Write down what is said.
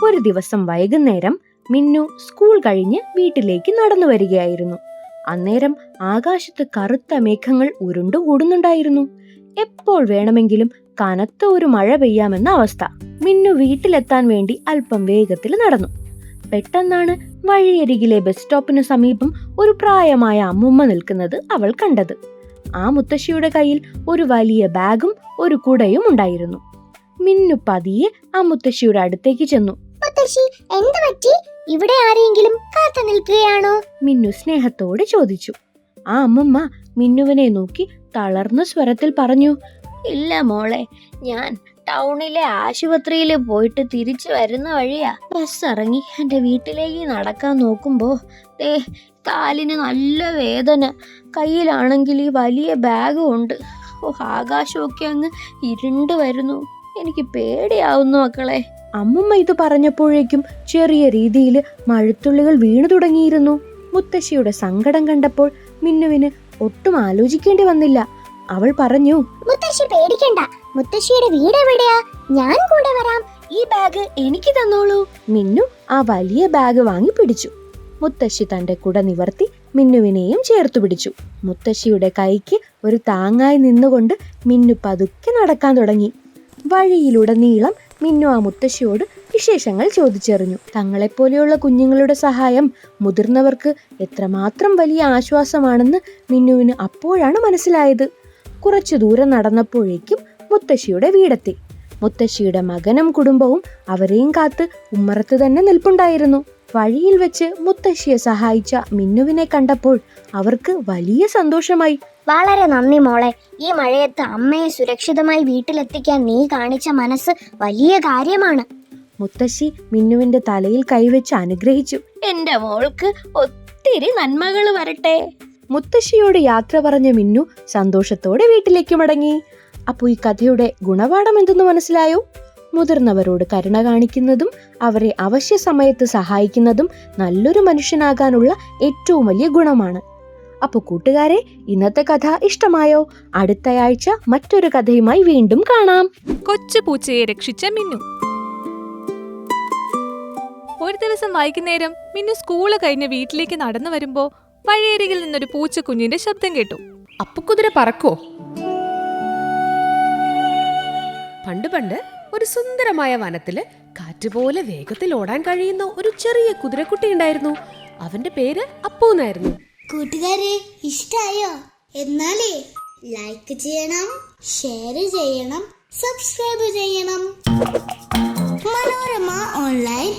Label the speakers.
Speaker 1: ഒരു ദിവസം വൈകുന്നേരം മിന്നു സ്കൂൾ കഴിഞ്ഞ് വീട്ടിലേക്ക് നടന്നു വരികയായിരുന്നു. അന്നേരം ആകാശത്ത് കറുത്ത മേഘങ്ങൾ ഉരുണ്ടുകൂടുന്നുണ്ടായിരുന്നു. എപ്പോൾ വേണമെങ്കിലും കനത്ത ഒരു മഴ പെയ്യാമെന്ന അവസ്ഥ. മിന്നു വീട്ടിലെത്താൻ വേണ്ടി അല്പം വേഗത്തിൽ നടന്നു. പെട്ടെന്നാണ് വഴിയരികിലെ ബസ് സ്റ്റോപ്പിന് സമീപം ഒരു പ്രായമായ അമ്മുമ്മ നിൽക്കുന്നത് അവൾ കണ്ടത്. ആ മുത്തശ്ശിയുടെ കയ്യിൽ ഒരു വലിയ ബാഗും ഒരു കുടയും ഉണ്ടായിരുന്നു. മിന്നു പതിയെ ആ മുത്തശ്ശിയുടെ അടുത്തേക്ക് ചെന്നു.
Speaker 2: മുത്തശ്ശി, എന്ത് പറ്റി? ഇവിടെ ആരെങ്കിലും കാത്തു നിൽക്കുകയാണോ?
Speaker 1: മിന്നു സ്നേഹത്തോടെ ചോദിച്ചു. ആ അമ്മുമ്മ മിന്നുവിനെ നോക്കി തളർന്ന സ്വരത്തിൽ പറഞ്ഞു,
Speaker 3: ഇല്ല മോളെ, ഞാൻ ടൗണിലെ ആശുപത്രിയിൽ പോയിട്ട് തിരിച്ചു വരുന്ന വഴിയാ. ബസ് ഇറങ്ങി എൻ്റെ വീട്ടിലേക്ക് നടക്കാൻ നോക്കുമ്പോ കാലിന് നല്ല വേദന, കയ്യിലാണെങ്കിൽ ഈ വലിയ ബാഗും ഉണ്ട്. ആകാശമൊക്കെ അങ്ങ് ഇരുണ്ട് വരുന്നു, എനിക്ക് പേടിയാവുന്നു മക്കളെ.
Speaker 1: അമ്മുമ്മ ഇത് പറഞ്ഞപ്പോഴേക്കും ചെറിയ രീതിയിൽ മഴത്തുള്ളികൾ വീണു തുടങ്ങിയിരുന്നു. മുത്തശ്ശിയുടെ സങ്കടം കണ്ടപ്പോൾ മിന്നുവിന് ഒട്ടും ആലോചിക്കേണ്ടി വന്നില്ല. അവൾ പറഞ്ഞു,
Speaker 2: മുത്തശ്ശി പേടിക്കണ്ട, മുത്തശ്ശിയുടെ വീട് എവിടെയാ? ഞാൻ കൂടെ വരാം.
Speaker 3: ഈ ബാഗ് എനിക്ക് തന്നോളൂ.
Speaker 1: മിന്നു ആ വലിയ ബാഗ് വാങ്ങി പിടിച്ചു. മുത്തശ്ശി തന്റെ കുട നിവർത്തി മിന്നുവിനെയും ചേർത്തു പിടിച്ചു. മുത്തശ്ശിയുടെ കൈക്ക് ഒരു താങ്ങായി നിന്നുകൊണ്ട് മിന്നു പതുക്കെ നടക്കാൻ തുടങ്ങി. വഴിയിലുടനീളം മിന്നു ആ മുത്തശ്ശിയോട് വിശേഷങ്ങൾ ചോദിച്ചറിഞ്ഞു. തങ്ങളെപ്പോലെയുള്ള കുഞ്ഞുങ്ങളുടെ സഹായം മുതിർന്നവർക്ക് എത്രമാത്രം വലിയ ആശ്വാസമാണെന്ന് മിന്നുവിന് അപ്പോഴാണ് മനസ്സിലായത്. കുറച്ചു ദൂരം നടന്നപ്പോഴേക്കും മുത്തശ്ശിയുടെ വീടെത്തി. മുത്തശ്ശിയുടെ മകനും കുടുംബവും അവരെയും കാത്ത് ഉമ്മറത്ത് തന്നെ നിൽപ്പുണ്ടായിരുന്നു. വഴിയിൽ വെച്ച് മുത്തശ്ശിയെ സഹായിച്ച മിന്നുവിനെ കണ്ടപ്പോൾ അവർക്ക് വലിയ സന്തോഷമായി.
Speaker 2: വളരെ നന്ദി മോളെ. ഈ മഴയത്ത് അമ്മയെ സുരക്ഷിതമായി വീട്ടിലെത്തിക്കാൻ നീ കാണിച്ച മനസ്സ് വലിയ കാര്യമാണ്.
Speaker 1: മുത്തശ്ശി മിന്നുവിന്റെ തലയിൽ കൈവച്ച് അനുഗ്രഹിച്ചു.
Speaker 3: എന്റെ മോൾക്ക് ഒത്തിരി നന്മകൾ വരട്ടെ.
Speaker 1: മുത്തശ്ശിയോട് യാത്ര പറഞ്ഞ മിന്നു സന്തോഷത്തോടെ വീട്ടിലേക്ക് മടങ്ങി. അപ്പോൾ ഈ കഥയുടെ ഗുണപാഠം എന്തെന്ന് മനസ്സിലായോ? മുതിർന്നവരോട് കരുണ കാണിക്കുന്നതും അവരെ അവശ്യ സമയത്ത് സഹായിക്കുന്നതും നല്ലൊരു മനുഷ്യനാകാനുള്ള ഏറ്റവും വലിയ ഗുണമാണ്. അപ്പോൾ കൂട്ടുകാരെ, ഇന്നത്തെ കഥ ഇഷ്ടമായോ? അടുത്തയാഴ്ച മറ്റൊരു കഥയുമായി വീണ്ടും കാണാം.
Speaker 4: കൊച്ചു പൂച്ചയെ രക്ഷിച്ച മിന്നു. ഒരു ദിവസം വൈകുന്നേരം മിന്നു സ്കൂള് കഴിഞ്ഞ് വീട്ടിലേക്ക് നടന്നു വരുമ്പോ വഴിയരികിൽ നിന്നൊരു പൂച്ചക്കുഞ്ഞിന്റെ ശബ്ദം കേട്ടു.
Speaker 5: അപ്പുകുതിര പറക്കോ? പണ്ട് ഒരു സുന്ദരമായ വനത്തില് കാറ്റുപോലെ വേഗത്തിൽ ഓടാൻ കഴിയുന്ന ഒരു ചെറിയ കുതിരക്കുട്ടി ഉണ്ടായിരുന്നു. അവന്റെ പേര് അപ്പു എന്നായിരുന്നു.
Speaker 2: കൂട്ടുകാരെ, ഇഷ്ടായോ? എന്നാലേ ലൈക്ക് ചെയ്യണം, ഷെയർ ചെയ്യണം, സബ്സ്ക്രൈബ് ചെയ്യണം. മനോരമ ഓൺലൈൻ